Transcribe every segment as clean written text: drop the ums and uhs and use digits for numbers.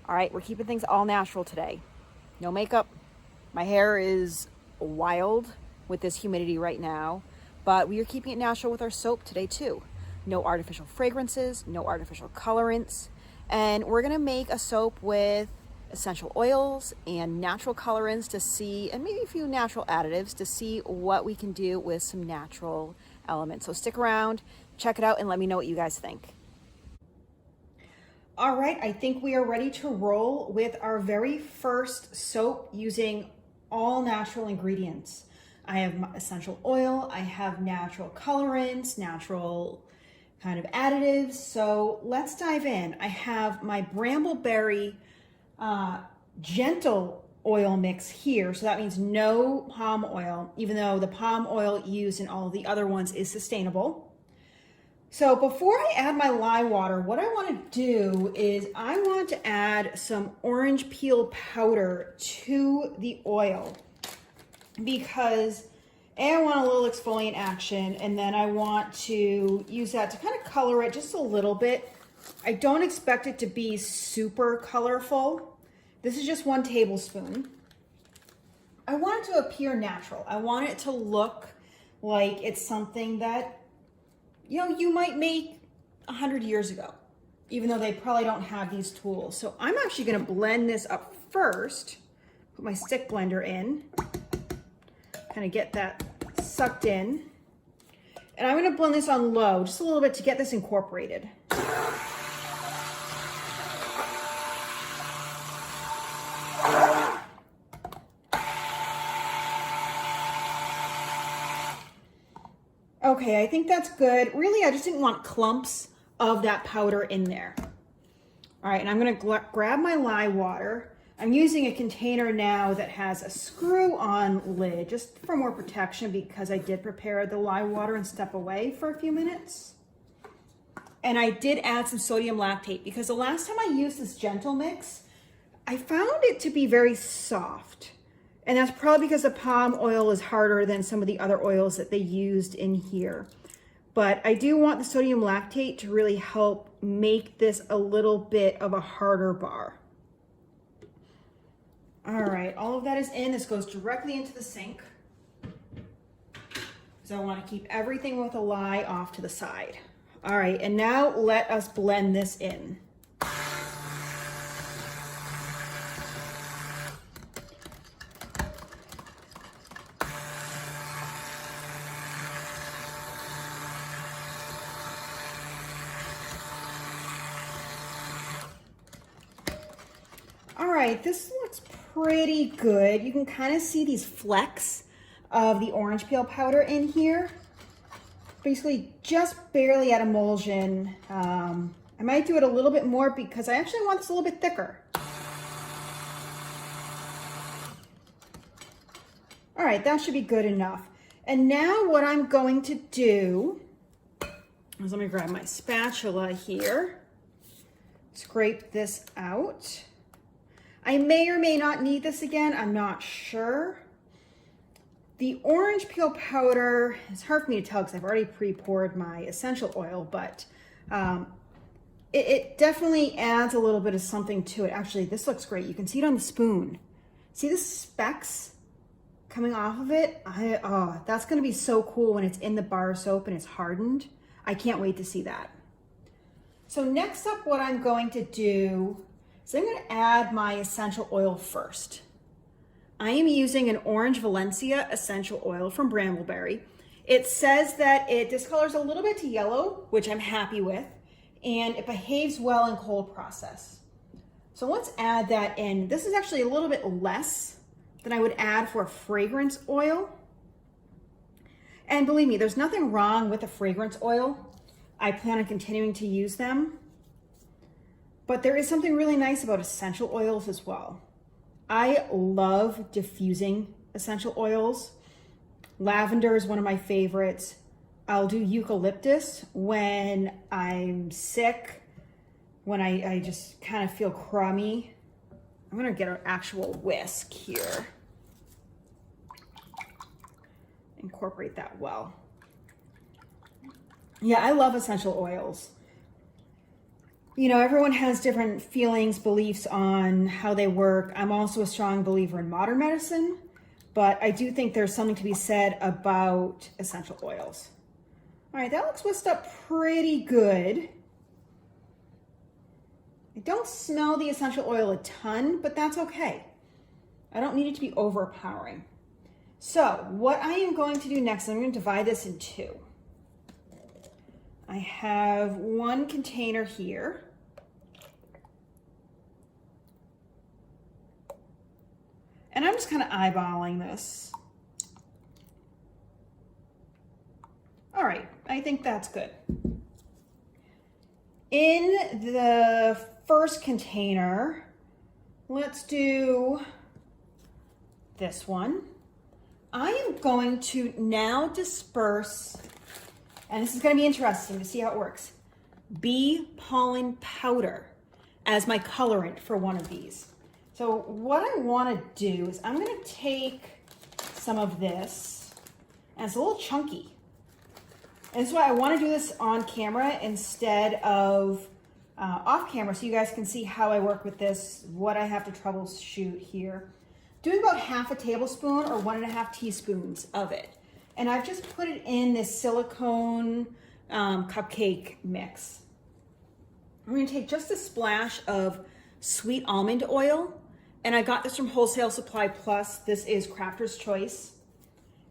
All right, we're keeping things all natural today. No makeup. My hair is wild with this humidity right now, but we are keeping it natural with our soap today too. No artificial fragrances, no artificial colorants, and we're gonna make a soap with essential oils and natural colorants to see, and maybe a few natural additives to see what we can do with some natural elements. So stick around, check it out, and let me know what you guys think. All right, I think we are ready to roll with our very first soap using all natural ingredients. I have essential oil, I have natural colorants, natural kind of additives. So let's dive in. I have my brambleberry gentle oil mix here. So that means no palm oil, even though the palm oil used in all of the other ones is sustainable. So before I add my lye water, what I want to do is I want to add some orange peel powder to the oil because I want a little exfoliant action, and then I want to use that to kind of color it just a little bit. I don't expect it to be super colorful. This is just 1 tablespoon. I want it to appear natural. I want it to look like it's something that you might make 100 years ago, even though they probably don't have these tools. So I'm actually gonna blend this up first, put my stick blender in, kind of get that sucked in. And I'm gonna blend this on low, just a little bit to get this incorporated. Okay, I think that's good. Really, I just didn't want clumps of that powder in there. All right, and I'm gonna grab my lye water. I'm using a container now that has a screw-on lid, just for more protection because I did prepare the lye water and step away for a few minutes. And I did add some sodium lactate because the last time I used this gentle mix, I found it to be very soft. And that's probably because the palm oil is harder than some of the other oils that they used in here. But I do want the sodium lactate to really help make this a little bit of a harder bar. All right, all of that is in. This goes directly into the sink. So I want to keep everything with a lye off to the side. All right, and now let us blend this in. All right, this looks pretty good. You can kind of see these flecks of the orange peel powder in here. Basically just barely at emulsion. I might do it a little bit more because I actually want this a little bit thicker. All right, that should be good enough. And now what I'm going to do is, let me grab my spatula here, scrape this out. I may or may not need this again, I'm not sure. The orange peel powder, it's hard for me to tell because I've already pre-poured my essential oil, but it definitely adds a little bit of something to it. Actually, this looks great. You can see it on the spoon. See the specks coming off of it? Oh, that's gonna be so cool when it's in the bar soap and it's hardened. I can't wait to see that. So next up, what I'm going to do, so I'm going to add my essential oil first. I am using an Orange Valencia essential oil from Brambleberry. It says that it discolors a little bit to yellow, which I'm happy with, and it behaves well in cold process. So let's add that in. This is actually a little bit less than I would add for a fragrance oil. And believe me, there's nothing wrong with a fragrance oil. I plan on continuing to use them. But there is something really nice about essential oils as well. I love diffusing essential oils. Lavender is one of my favorites. I'll do eucalyptus when I'm sick, when I just kind of feel crummy. I'm gonna get an actual whisk here. Incorporate that well. Yeah, I love essential oils. You know, everyone has different feelings, beliefs on how they work. I'm also a strong believer in modern medicine, but I do think there's something to be said about essential oils. All right, that looks whisked up pretty good. I don't smell the essential oil a ton, but that's okay. I don't need it to be overpowering. So what I am going to do next, I'm going to divide this in two. I have one container here. And I'm just kind of eyeballing this. All right, I think that's good. In the first container, let's do this one. I am going to now disperse, and this is going to be interesting to see how it works, bee pollen powder as my colorant for one of these. So what I want to do is I'm going to take some of this, and it's a little chunky. And this is why I want to do this on camera instead of off camera, so you guys can see how I work with this, what I have to troubleshoot here. Doing about half a tablespoon or 1.5 teaspoons of it. And I've just put it in this silicone cupcake mix. I'm going to take just a splash of sweet almond oil. And I got this from Wholesale Supply Plus. This is Crafter's Choice.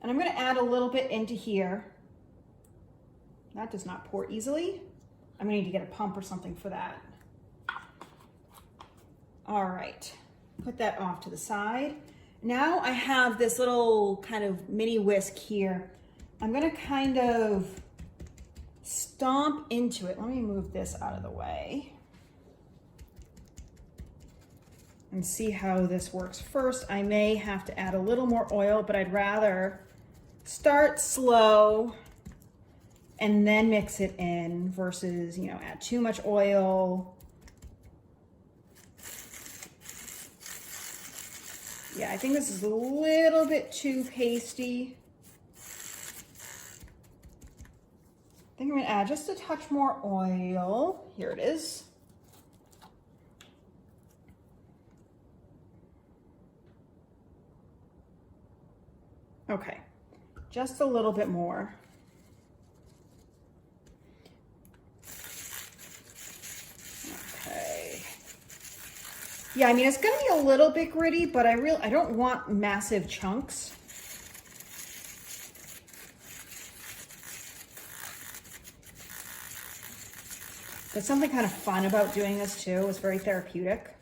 And I'm going to add a little bit into here. That does not pour easily. I'm going to need to get a pump or something for that. All right, put that off to the side. Now I have this little kind of mini whisk here. I'm going to kind of stomp into it. Let me move this out of the way and see how this works. First, I may have to add a little more oil, but I'd rather start slow and then mix it in versus, you know, add too much oil. Yeah, I think this is a little bit too pasty. I think I'm gonna add just a touch more oil. Here it is. Okay, just a little bit more. Yeah, I mean, it's gonna be a little bit gritty, but I don't want massive chunks. There's something kind of fun about doing this too. It's very therapeutic.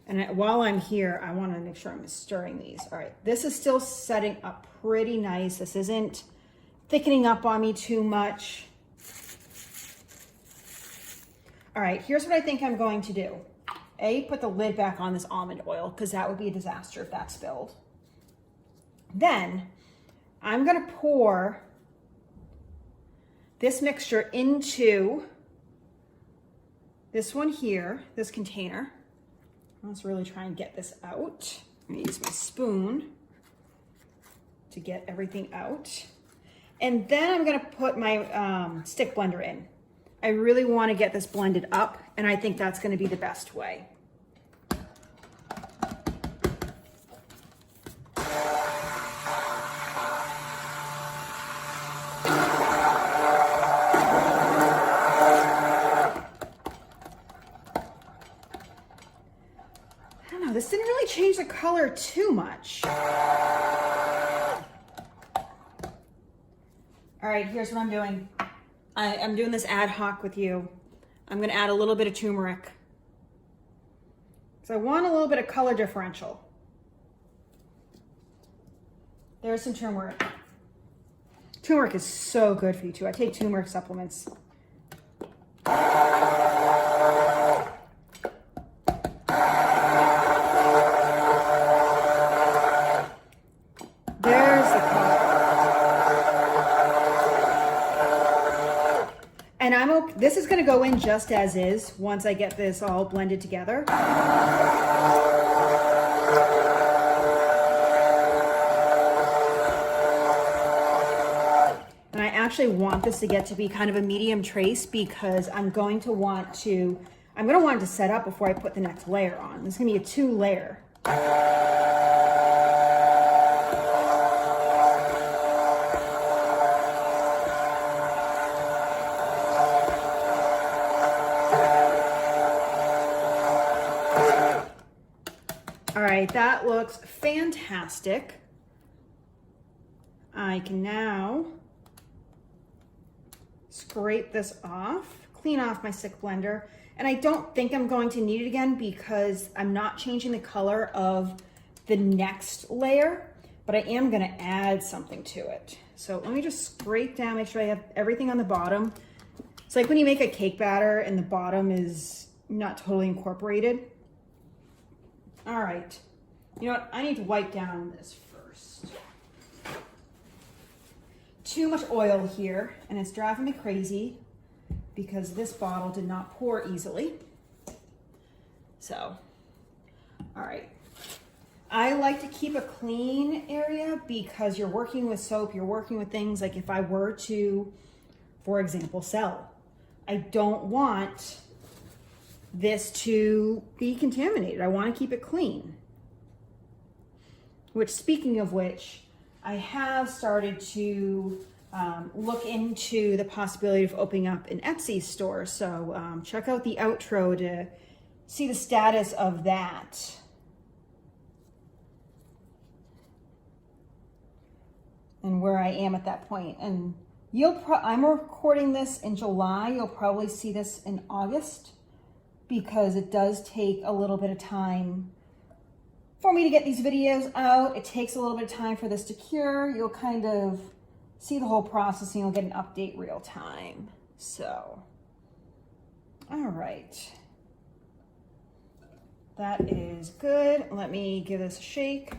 And while I'm here, I wanna make sure I'm stirring these. All right, this is still setting up pretty nice. This isn't thickening up on me too much. All right, here's what I think I'm going to do. Put the lid back on this almond oil, because that would be a disaster if that spilled. Then I'm going to pour this mixture into this one here, this container. Let's really try and get this out. I'm going to use my spoon to get everything out. And then I'm going to put my stick blender in. I really want to get this blended up, and I think that's going to be the best way. I don't know, this didn't really change the color too much. All right, here's what I'm doing. I'm doing this ad hoc with you. I'm gonna add a little bit of turmeric. So I want a little bit of color differential. There's some turmeric. Turmeric is so good for you too. I take turmeric supplements. There's the color. And this is gonna go in just as is once I get this all blended together. And I actually want this to get to be kind of a medium trace because I'm going to want it to set up before I put the next layer on. This is gonna be a 2-layer. All right, that looks fantastic. I can now scrape this off, clean off my stick blender, and I don't think I'm going to need it again because I'm not changing the color of the next layer, but I am gonna add something to it. So let me just scrape down, make sure I have everything on the bottom. It's like when you make a cake batter and the bottom is not totally incorporated. All right, you know what? I need to wipe down this first. Too much oil here, and it's driving me crazy because this bottle did not pour easily. So, all right. I like to keep a clean area because you're working with soap, you're working with things like if I were to, for example, sell, I don't want this to be contaminated. I want to keep it clean. Which, speaking of which, I have started to look into the possibility of opening up an Etsy store. So check out the outro to see the status of that. And where I am at that point. And I'm recording this in July. You'll probably see this in August because it does take a little bit of time for me to get these videos out. It takes a little bit of time for this to cure. You'll kind of see the whole process and you'll get an update real time. So, all right. That is good. Let me give this a shake.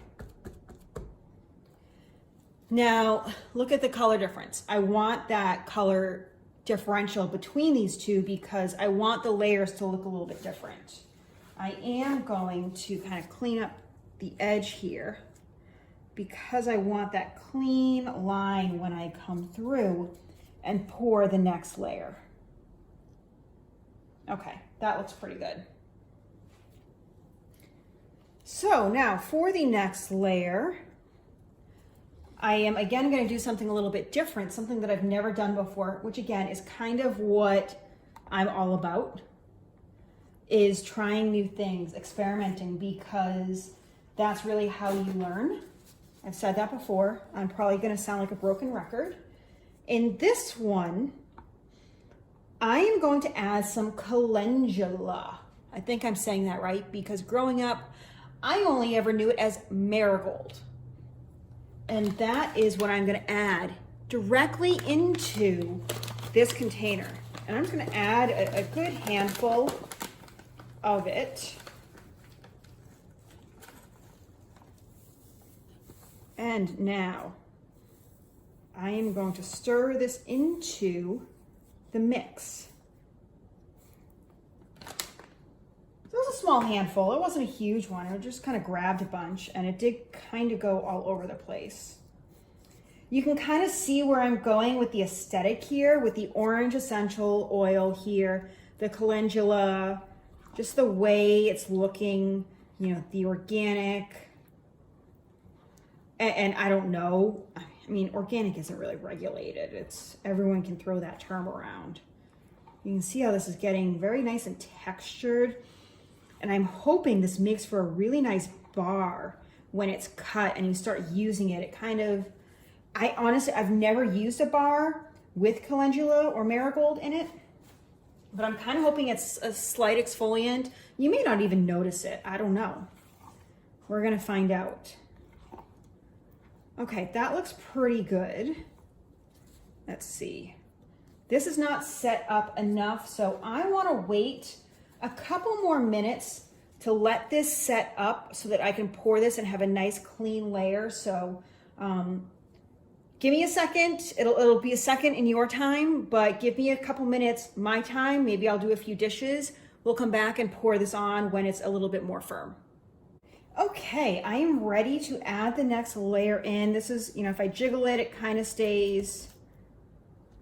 Now, look at the color difference. I want that color differential between these two because I want the layers to look a little bit different. I am going to kind of clean up the edge here because I want that clean line when I come through and pour the next layer. Okay, that looks pretty good. So now for the next layer, I am again going to do something a little bit different, something that I've never done before, which again is kind of what I'm all about, is trying new things, experimenting, because that's really how you learn. I've said that before. I'm probably going to sound like a broken record. In this one, I am going to add some calendula. I think I'm saying that right because growing up, I only ever knew it as marigold. And that is what I'm going to add directly into this container. And I'm just going to add a good handful of it. And now I am going to stir this into the mix. So it was a small handful. It wasn't a huge one. I just kind of grabbed a bunch and it did kind of go all over the place. You can kind of see where I'm going with the aesthetic here, with the orange essential oil here, the calendula, just the way it's looking, you know, the organic. And I don't know, I mean, organic isn't really regulated. It's, everyone can throw that term around. You can see how this is getting very nice and textured. And I'm hoping this makes for a really nice bar when it's cut and you start using it. It kind of, I've never used a bar with calendula or marigold in it, but I'm kind of hoping it's a slight exfoliant. You may not even notice it. I don't know. We're gonna find out. Okay, that looks pretty good. Let's see. This is not set up enough, so I want to wait a couple more minutes to let this set up so that I can pour this and have a nice clean layer. So give me a second. It'll be a second in your time, but give me a couple minutes my time. Maybe I'll do a few dishes. We'll come back and pour this on when it's a little bit more firm. Okay, I am ready to add the next layer in. This is, you know, if I jiggle it, it kind of stays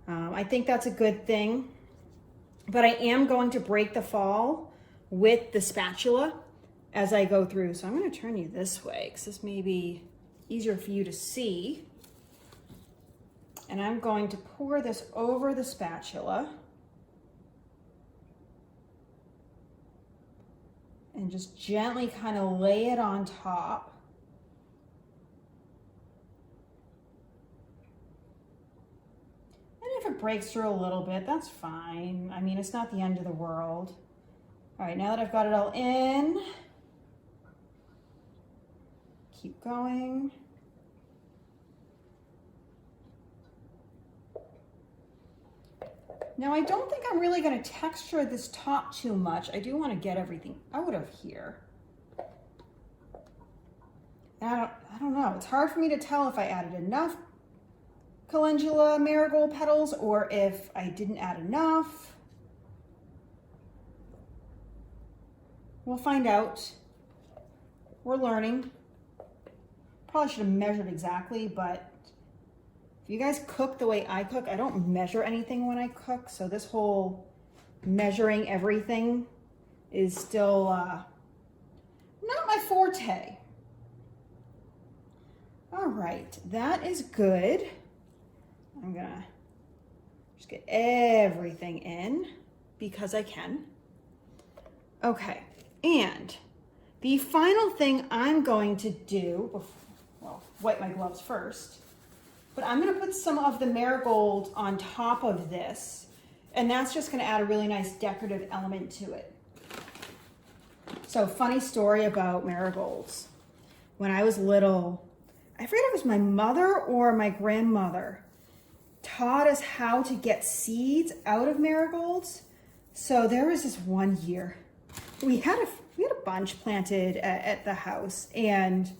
I think that's a good thing, but I am going to break the fall with the spatula as I go through. So I'm going to turn you this way because this may be easier for you to see. And I'm going to pour this over the spatula and just gently kind of lay it on top. If it breaks through a little bit, that's fine. I mean, it's not the end of the world. All right, now that I've got it all in, keep going. Now, I don't think I'm really going to texture this top too much. I do want to get everything out of here. And I don't know. It's hard for me to tell if I added enough Calendula marigold petals or if I didn't add enough. We'll find out. We're learning. Probably should have measured exactly, but if you guys cook the way I cook, I don't measure anything when I cook, so this whole measuring everything is still not my forte. All right, that is good. I'm gonna just get everything in because I can. Okay, and the final thing I'm going to do, well, wipe my gloves first, but I'm gonna put some of the marigold on top of this, and that's just gonna add a really nice decorative element to it. So, funny story about marigolds. When I was little, I forget if it was my mother or my grandmother taught us how to get seeds out of marigolds. So there was this one year we had a bunch planted at the house, and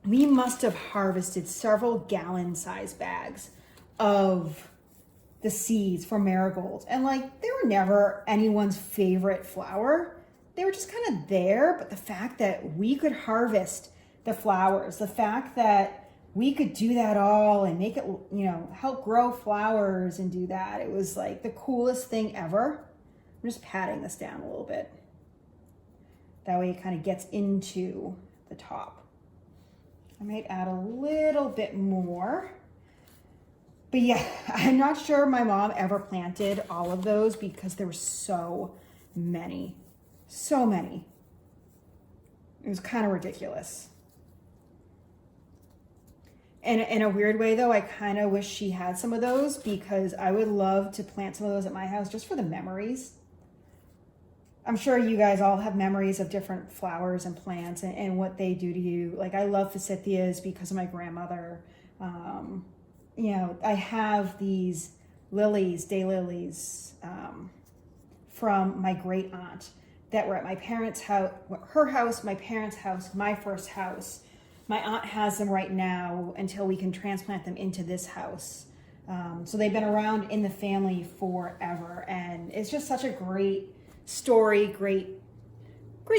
we must have harvested several gallon-sized bags of the seeds for marigolds. And like, they were never anyone's favorite flower. They were just kind of there, but the fact that we could harvest the flowers, the fact that we could do that all and make it, you know, help grow flowers and do that. It was like the coolest thing ever. I'm just patting this down a little bit. That way it kind of gets into the top. I might add a little bit more. But yeah, I'm not sure my mom ever planted all of those because there were so many. So many. It was kind of ridiculous. And in a weird way, though, I kind of wish she had some of those because I would love to plant some of those at my house just for the memories. I'm sure you guys all have memories of different flowers and plants and what they do to you. Like, I love forsythias because of my grandmother. You know, I have these lilies, daylilies, from my great aunt that were at my parents' house, her house, my parents' house, my first house. My aunt has them right now until we can transplant them into this house. So they've been around in the family forever, and it's just such a great story, great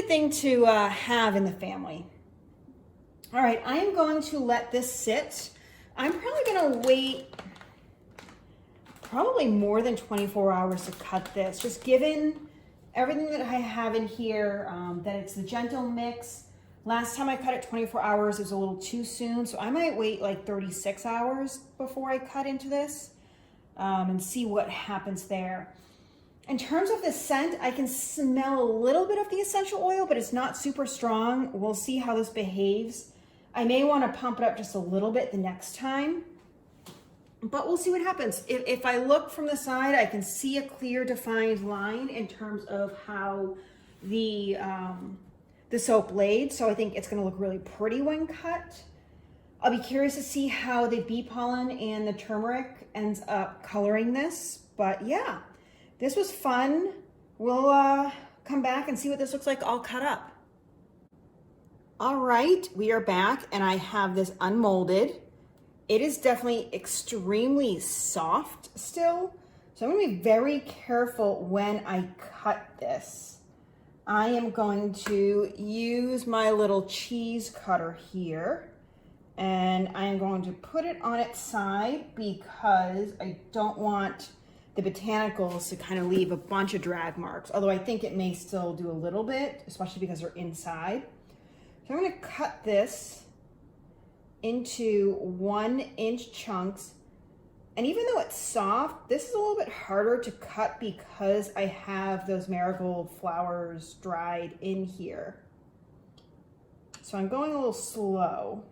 thing to have in the family. All right, I am going to let this sit. I'm probably going to wait probably more than 24 hours to cut this, just given everything that I have in here, that it's the gentle mix. Last time I cut it 24 hours, it was a little too soon, so I might wait like 36 hours before I cut into this and see what happens there. In terms of the scent, I can smell a little bit of the essential oil, but it's not super strong. We'll see how this behaves. I may want to pump it up just a little bit the next time, but we'll see what happens. If I look from the side, I can see a clear defined line in terms of how the soap laid, so I think it's going to look really pretty when cut. I'll be curious to see how the bee pollen and the turmeric ends up coloring this, but yeah, this was fun. We'll come back and see what this looks like all cut up. All right, we are back, and I have this unmolded. It is definitely extremely soft still, so I'm going to be very careful when I cut this. I am going to use my little cheese cutter here And I am going to put it on its side because I don't want the botanicals to kind of leave a bunch of drag marks, although I think it may still do a little bit, especially because they're inside. So I'm going to cut this into 1-inch chunks. And even though it's soft, this is a little bit harder to cut because I have those marigold flowers dried in here. So I'm going a little slow.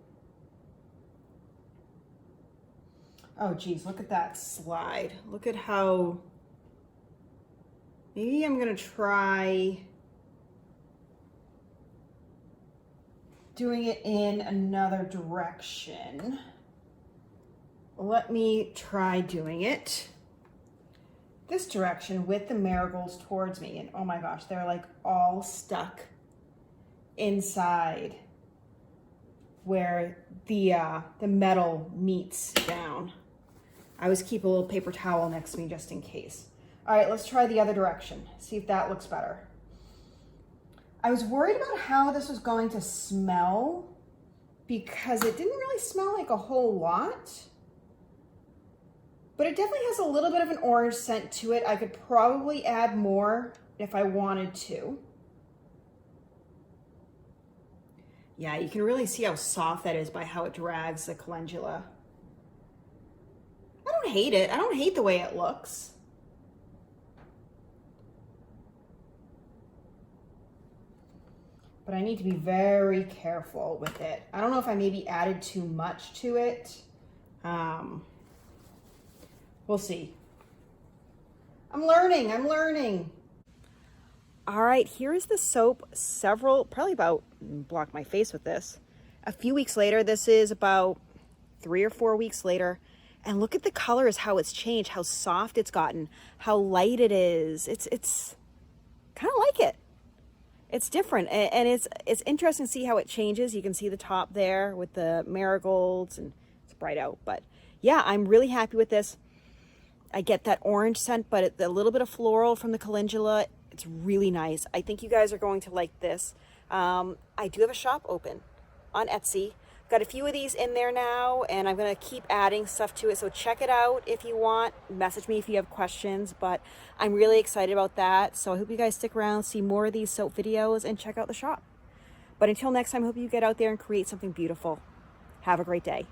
Oh geez, look at that slide. Look at how, maybe I'm gonna try doing it in another direction. Let me try doing it this direction with the marigolds towards me. And oh my gosh, they're like all stuck inside where the metal meets down. I always keep a little paper towel next to me just in case. All right, let's try the other direction. See if that looks better. I was worried about how this was going to smell because it didn't really smell like a whole lot, but it definitely has a little bit of an orange scent to it. I could probably add more if I wanted to. Yeah, you can really see how soft that is by how it drags the calendula. I don't hate it. I don't hate the way it looks. But I need to be very careful with it. I don't know if I maybe added too much to it. We'll see. I'm learning. All right, here is the soap probably about, block my face with this, a few weeks later. This is about 3 or 4 weeks later. And look at the colors, how it's changed, how soft it's gotten, how light it is. It's kind of like it. It's different, and it's interesting to see how it changes. You can see the top there with the marigolds, and it's bright out. But yeah, I'm really happy with this. I get that orange scent, but a little bit of floral from the calendula. It's really nice. I think you guys are going to like this. I do have a shop open on Etsy. Got a few of these in there now, and I'm going to keep adding stuff to it. So check it out if you want. Message me if you have questions, but I'm really excited about that. So I hope you guys stick around, see more of these soap videos, and check out the shop. But until next time, I hope you get out there and create something beautiful. Have a great day.